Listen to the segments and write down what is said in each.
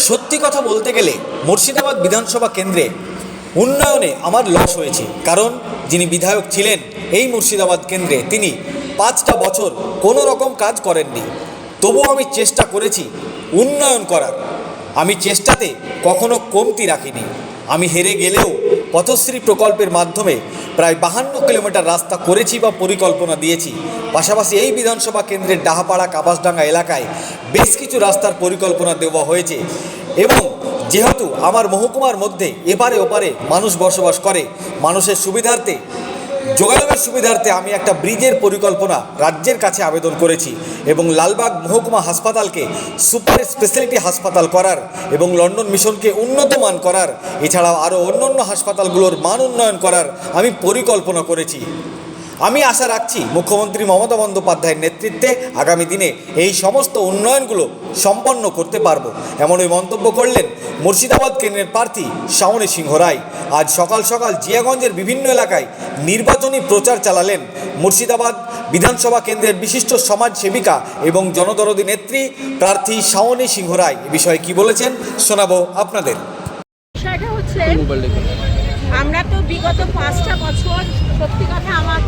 সত্যি কথা বলতে গেলে মুর্শিদাবাদ বিধানসভা কেন্দ্রে উন্নয়নে আমার লস হয়েছে, কারণ যিনি বিধায়ক ছিলেন এই মুর্শিদাবাদ কেন্দ্রে তিনি 5টা বছর কোনো রকম কাজ করেননি। তবুও আমি চেষ্টা করেছি উন্নয়ন করার, আমি চেষ্টাতে কখনো কমতি রাখিনি। আমি হেরে গেলেও পথশ্রী প্রকল্পের মাধ্যমে প্রায় 52 কিলোমিটার রাস্তা করেছি বা পরিকল্পনা দিয়েছি। পাশাপাশি এই বিধানসভা কেন্দ্রের ডাহাপাড়া কাপাসডাঙ্গা এলাকায় বেশ কিছু রাস্তার পরিকল্পনা দেওয়া হয়েছে। এবং যেহেতু আমার মহকুমার মধ্যে এপারে ওপারে মানুষ বসবাস করে, মানুষের সুবিধার্থে, যোগাযোগের সুবিধার্থে আমি একটা ব্রিজের পরিকল্পনা রাজ্যের কাছে আবেদন করেছি এবং লালবাগ মহকুমা হাসপাতালকে সুপার স্পেশালিটি হাসপাতাল করার এবং লন্ডন মিশনকে উন্নত মান করার, এছাড়াও আরও অন্যান্য হাসপাতালগুলোর মান উন্নয়ন করার আমি পরিকল্পনা করেছি। আমি আশা রাখছি মুখ্যমন্ত্রী মমতা বন্দ্যোপাধ্যায়ের নেতৃত্বে আগামী দিনে এই সমস্ত উন্নয়নগুলো সম্পন্ন করতে পারবো, এমনই মন্তব্য করলেন মুর্শিদাবাদ কেন্দ্রের প্রার্থী শাওনী সিংহ রায়। আজ সকাল সকাল জিয়াগঞ্জের বিভিন্ন এলাকায় নির্বাচনী প্রচার চালালেন মুর্শিদাবাদ বিধানসভা কেন্দ্রের বিশিষ্ট সমাজসেবিকা এবং জনদরদী নেত্রী প্রার্থী শাওনী সিংহ রায়। এ বিষয়ে কি বলেছেন শোনাবো আপনাদের। আমরা তো বিগত 5টা বছর সত্যি কথা আমার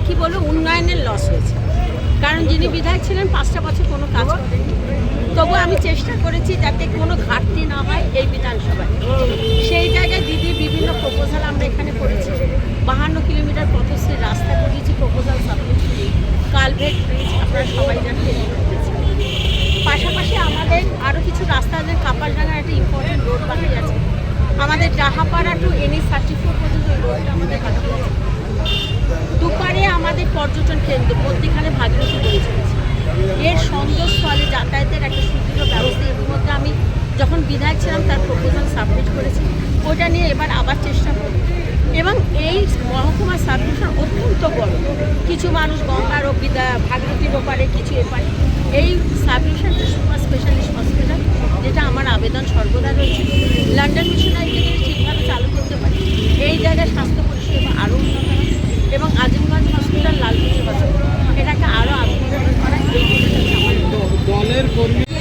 কি বলবো উন্নয়নের লস হয়েছে, কারণ যিনি বিধায়ক ছিলেন 5টা বছর কোনো কাজ করেনি। তবু আমি চেষ্টা করেছি যাতে কোনো ঘাটতি না হয় এই বিধানসভায়। সেই জায়গায় দিদির বিভিন্ন প্রপোজাল আমরা এখানে করেছি। 52 কিলোমিটার পথশ্রী রাস্তা করেছি, প্রপোজাল সাবমিট, কালভেট ব্রিজ আপনারা সবাই জানেন। পাশাপাশি আমাদের আরও কিছু রাস্তা আছে, কাপাসডাঙ্গার একটা ইম্পর্টেন্ট রোড বাকি আছে, আমাদের ডাহাপাড়া টু NH34 পর্যন্ত রোডটা আমাদের বাকি আছে। দুপারে আমাদের পর্যটন কেন্দ্র, মধ্যখানে ভাগীরথী বয়ে চলেছে, এর সন্দেশস্থলে যাতায়াতের একটা সুদৃঢ় ব্যবস্থা। এর মধ্যে আমি যখন বিধায়ক ছিলাম তার প্রপোজাল সাবমিট করেছি, ওটা নিয়ে এবার আবার চেষ্টা করব। এবং এই মহকুমার সাবমিশন অত্যন্ত বড়, কিছু মানুষ গঙ্গার ও ভাগীরথীর ওপারে, কিছু এপারে। এই সাবমিশনটা সুপার স্পেশালিস্ট হসপিটাল, যেটা আমার আবেদন সর্বদা রয়েছে, লন্ডন মিশনারিকে ঠিকভাবে চালু করতে পারি, এই জায়গায় স্বাস্থ্য পরিষেবা আরও উন্নত হয় এবং আজিমগঞ্জ হসপিটাল, লালকুচি হসপিটাল এটাকে আরও আধুনিকরণ করা।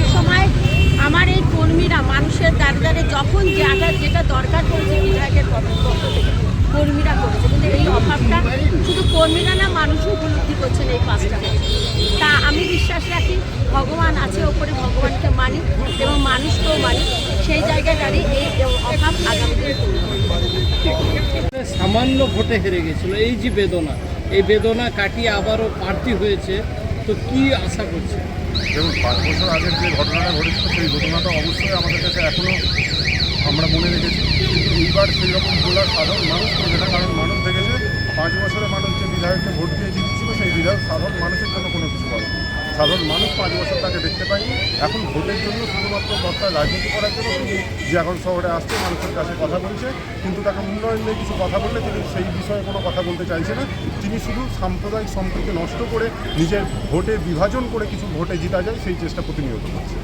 এই সময় আমার এই কর্মীরা মানুষের দ্বারে দ্বারে যখন যেটা দরকার পড়েছে বিধায়কের পক্ষ থেকে কর্মীরা করেছে, কিন্তু এই অভাবটা শুধু কর্মীরা না, মানুষও উপলব্ধি করছেন এই 5টা বছর। তা আমি বিশ্বাস রাখি ভগবান আছে ওপরে, ভগবানকে মানি এবং মানুষকেও মানি। সেই জায়গায় দাঁড়িয়ে এই অভাব আগামী দিনে সামান্য ভোটে হেরে গেছিল, এই যে বেদনা, এই বেদনা কাটিয়ে আবারও প্রার্থী হয়েছে, তো কি আশা করছে? দেখুন, 5 বছর আগের যে ঘটনাটা ঘটেছিল সেই ঘটনাটা অবশ্যই আমাদের কাছে এখনও আমরা মনে রেখেছি। কিন্তু এইবার সেই রকম বলার সাধারণ মানুষ করবে না, কারণ মানুষ দেখেছে 5 বছরে মানুষ যে বিধায়ককে ভোট দিয়ে জিতেছিল সেই বিধায়ক সাধারণ মানুষের জন্য কোনো কিছু করে। সাধারণ মানুষ 5 বছর তাকে দেখতে পায়নি। এখন ভোটের জন্য শুধুমাত্র দরকার রাজনীতি করার জন্য তিনি যে এখন শহরে আসছে, মানুষের কাছে কথা বলছে, কিন্তু তাকে উন্নয়ন নিয়ে কিছু কথা বললে তিনি সেই বিষয়ে কোনো কথা বলতে চাইছে না। তিনি শুধু সাম্প্রদায়িক সম্পর্কে নষ্ট করে নিজের ভোটে বিভাজন করে কিছু ভোটে জিতা যায় সেই চেষ্টা প্রতিনিয়ত করছে।